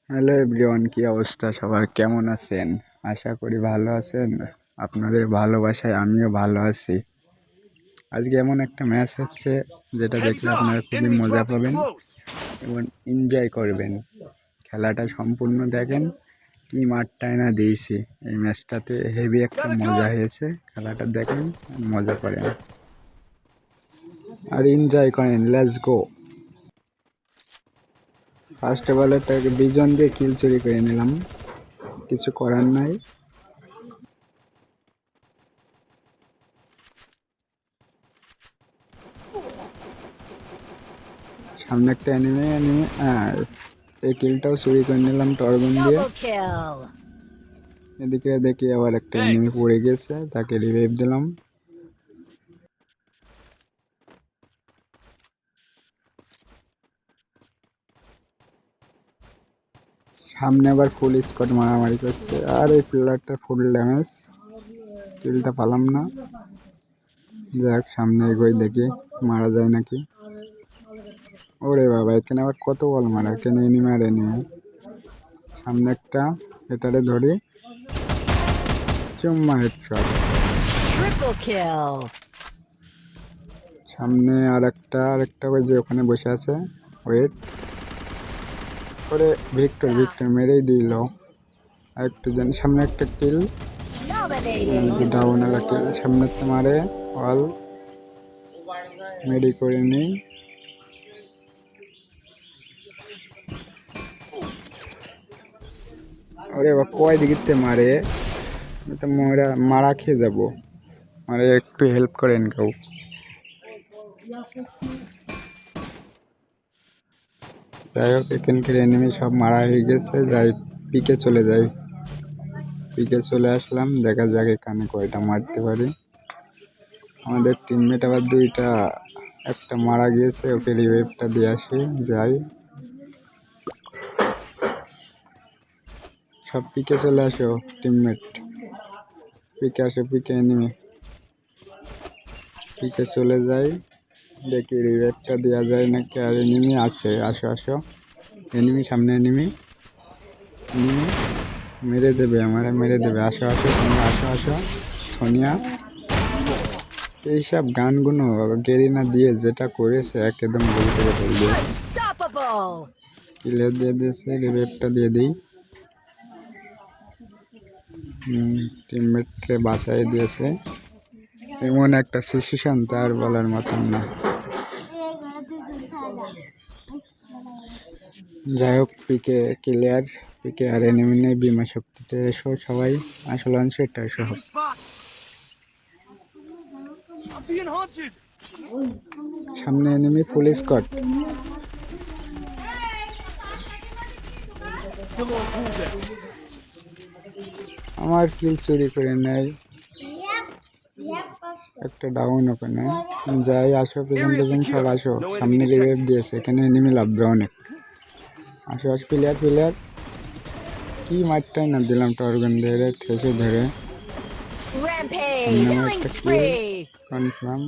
Hello everyone, কি অবস্থা সবার? কেমন আছেন? আশা করি ভালো আছেন। আপনাদের ভালোবাসায় আমিও ভালো আছি। আজকে এমন একটা ম্যাচ হচ্ছে যেটা দেখলে আপনারা খুবই মজা পাবেন এবং এনজয় করবেন। খেলাটা সম্পূর্ণ দেখেন। কি মাঠটায় না দিয়েছি, এই ম্যাচটাতে হেভি একটা মজা হয়েছে। খেলাটা দেখেন, মজা করেন আর এনজয় করেন। Let's go. ফার্স্ট বলারটাকে বিজন দিয়ে কিল চুরি করে নিলাম, কিছু করার নাই। সামনে একটা অ্যানিমে এই কিলটাও চুরি করে নিলাম টর্গন দিয়ে। এদিকে দেখি আবার একটা অ্যানিমে পড়ে গেছে, তাকে রিভাইভ দিলাম। সামনে আবার ফুল স্কোয়াড মারামারি করছে, আর এই প্লেয়ারটা ফুল ড্যামেজ। কিলটা পালাম না। যাক, সামনে এগোই, দেখি মারা যায় নাকি। ওরে বাবা, এখানে আবার কত বল মারা! এখানে এনিমে আর এনিমে। সামনে একটা, এটারে ধরি, চুম্মা হেডশট। সামনে আরেকটা ওই যে ওখানে বসে আছে, ওয়েট ওরে। ভিক্টর মেরেই দিল। আর একটু জানি সামনে একটা কিল, ডাউন এলা কিল। সামনে তো মারে অল মেডি করে নেই। ওরে বা, কয় দিকে মারে! আমি তো মারা খেয়ে যাবো। মারে একটু হেল্প করেন কেউ। যাই হোক, এখানকার এনিমি সব মারা হয়ে গেছে। যাই, পিকে চলে যাই। পিকে চলে আসলাম, দেখা যাক এখানে কয়টা মারতে পারি। আমাদের টিমমেট আবার দুইটা, একটা মারা গিয়েছে, ওকে রিভাইভটা দিয়ে আসি। যাই, সব পিকে চলে আসো টিমমেট। পিকে আসো, পিকে এনিমি। পিকে চলে যাই, দেখি রিভাইভটা দেওয়া যায় নাকি। আর এনিমি আছে, আসো আসো। এনিমি সামনে, এনিমি মেরে দেবে, আমারে মেরে দেবে। আসো আসো, তোমরা আসো আসো। সোনিয়া এইসব গানগুলো গেরিনা দিয়ে যেটা করেছে, একদম গোল করে ফেলবে। কিলে দিয়ে দিয়েছে, রিভাইভটা দিয়ে দিই। টিমমেটকে বাঁচাই দিয়েছে। এমন একটা সিচুয়েশন তার বলার মতন না। যাই হোক, পিকে ক্লিয়ার। পিকে আর এনিমি নেই। বিমা শক্তিতে এসো সবাই, আসল সেটা এসো। সামনে এনিমি ফুল স্কোয়াড। আমার কিল চুরি করে নেয়। একটা ডাউন ওখানে। যাই, আসো, পেছন সব আসো। সামনে রিভাইভ দিয়েছে, এখানে এনিমি লাগবে অনেক। আসো আসো, প্লেয়ার। কি মারটাই না দিলাম টর্গন ধরে, ঠেসে ধরে। একটা কিল কনফার্ম।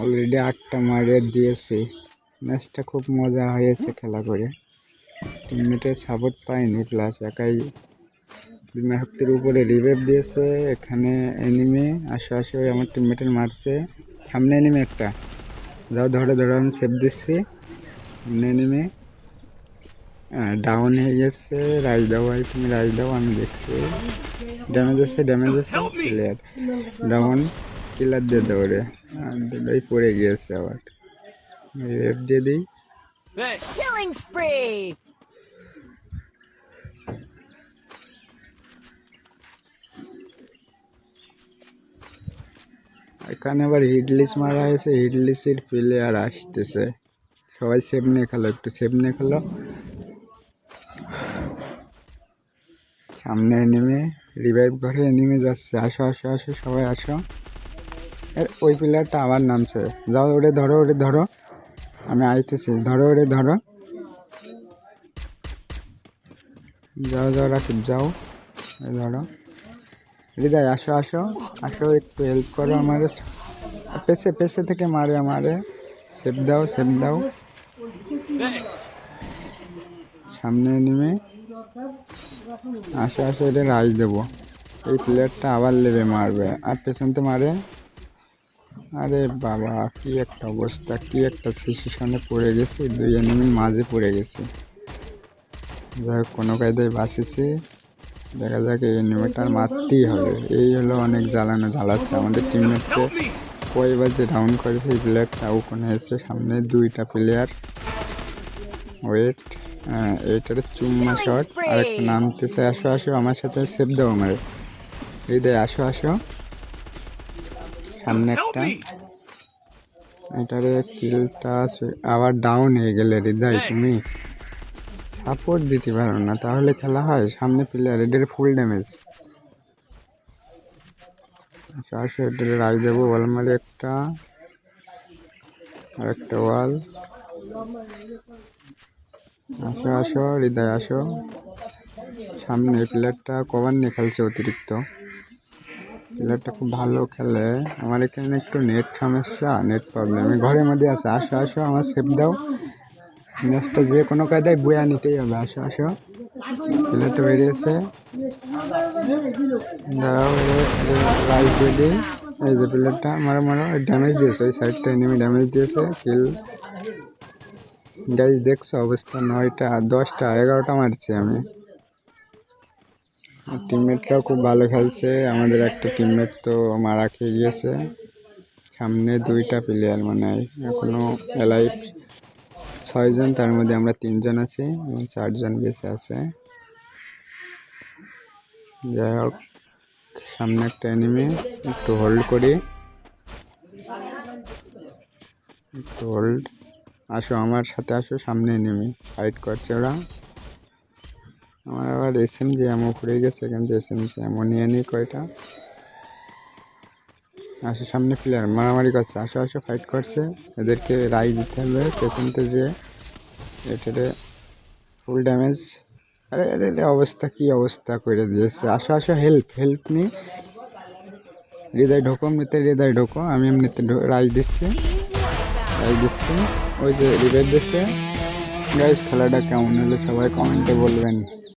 অলরেডি 8টা মারিয়ে দিয়েছে। ম্যাচটা খুব মজা হয়েছে খেলা করে। টিমমেটের সাপোর্ট পাইনি, প্লাস একাই বিমা শক্তির উপরে রিভাইভ দিয়েছে। এখানে এনিমি, আসো আসো, আমার টিমমেটের মারছে। সামনে এনিমি একটা, যাও ধরো, আমি সেভ দিচ্ছি। সামনে এনিমি ডাউন হয়ে গেছে। রাইজ দাও ভাই, তুমি রাইজ দাও, আমি দেখছি। ড্যামেজ আছে প্লেয়ার ডাউন। কিলার দিয়ে দাও রে। ভাই পড়ে গিয়েছে আবার, রিভাইভ দিয়ে দিই। এখানে আবার হিডলিস মারা হয়েছে। হিডলিসের প্লেয়ার আসতেছে। সবাই সেভ নিয়ে খেলো, একটু সেভ নিয়ে খেলো। সামনে এনিমি, রিভাইভ করে এনিমি যাচ্ছে। আসো আসো আসো, সবাই আসো। ওই প্লেয়ারটা আবার নামছে। যাও, ওরে ধরো, আমি আইতেছি। ধরো, যাও রাকিব, যাও। ধরো, হৃদয়, আসো, একটু হেল্প করো আমারে। পেছে থেকে মারে আমারে। সেভ দাও, সেভ দাও। সামনে নেমে আসো আসো, এটা রাইজ দেবো। এই প্লেয়ারটা আবার লেবে মারবে, আর পেছনতে মারে। আরে বাবা, কি একটা অবস্থা, কি একটা সিচুয়েশনে পড়ে গেছি, দুই এনিমির মাঝে পড়ে গেছি। যাই হোক, কোনো কায়দায় বাঁচেছি। দেখা যাক, এই এনিমিটার মারতেই হবে। এই হলো অনেক জ্বালাচ্ছে আমাদের টিমমেটকে। কয়বার যে ডাউন করেছে এই প্লেয়ারটা, ওখানে এসে সামনে দুইটা প্লেয়ার। ওয়েট, হ্যাঁ, এইটার চুম্মা শট। আর একটা নামতেছে, আসো আসো আমার সাথে, সেভ দাও আমার। হৃদয় আসো আসো, সামনে একটা। এটারে কিলটা আবার ডাউন হয়ে গেলে হৃদয়, তুমি সাপোর্ট দিতে পারো না, তাহলে খেলা হয়? সামনে প্লেয়ার, এটার ফুল ড্যামেজ। আসো আসো, এটারে রাজ দেবো, বল মারি একটা, আর একটা ওয়াল। আসো আসো হৃদয় আসো, সামনে প্লেয়ারটা কভার নিয়ে খেলছে অতিরিক্ত। প্লেয়ারটা খুব ভালো খেলে। আমার এখানে একটু নেট সমস্যা, নেট প্রবলেম। আমি ঘরের মধ্যে আছে, আসো আসো আমার সেভ দাও। ম্যাচটা যে কোনো কায়দায় বয়া নিতেই হবে। আসো আসো, প্লেয়ারটা বেরিয়েছে, দাঁড়াও, রাইট দিয়ে দিই। এই যে প্লেয়ারটা, মারো মারো, ড্যামেজ দিয়েছে, ওই সাইডটা এনিমি ড্যামেজ দিয়েছে। কিল গাইজ দেখছো অবস্থা, 9টা 10টা 11টা মারছি আমি। টিমমেটরাও খুব ভালো খেলছে। আমাদের একটা টিমমেট তো মারা খেয়ে গিয়েছে। সামনে দুইটা প্লেয়ার, মানে এখনো এলাইভ 6 জন, তার মধ্যে আমরা 3 জন আছি এবং 4 জন বেঁচে আছে। যাই হোক, সামনে একটা এনিমি, একটু হোল্ড করি, একটু হোল্ড। আসো আমার সাথে আসো, সামনে এনিমি ফাইট করছে ওরা। আমার আবার এসএমজি এমন পড়ে গেছে, এখান থেকে এসএমজি এমন নিয়ে নিই কয়টা। আসো, সামনে প্লেয়ার মারামারি করছে, আসো আসো, ফাইট করছে। এদেরকে রাই দিতে হবে পেছনতে যে। এটারে ফুল ড্যামেজ। আরে আরে আরে, অবস্থা কি অবস্থা করে দিয়েছে। আসো আসো, হেল্প হেল্প নি। হৃদয় ঢোকো, এমনিতে হৃদয় ঢোকো, আমি এমনিতে রাইজ দিচ্ছি, রাইজ দিচ্ছি। ওই যে রিভাইভ দিচ্ছে। গাইস, খেলাটা কেমন হলো সবাই কমেন্টে বলবেন।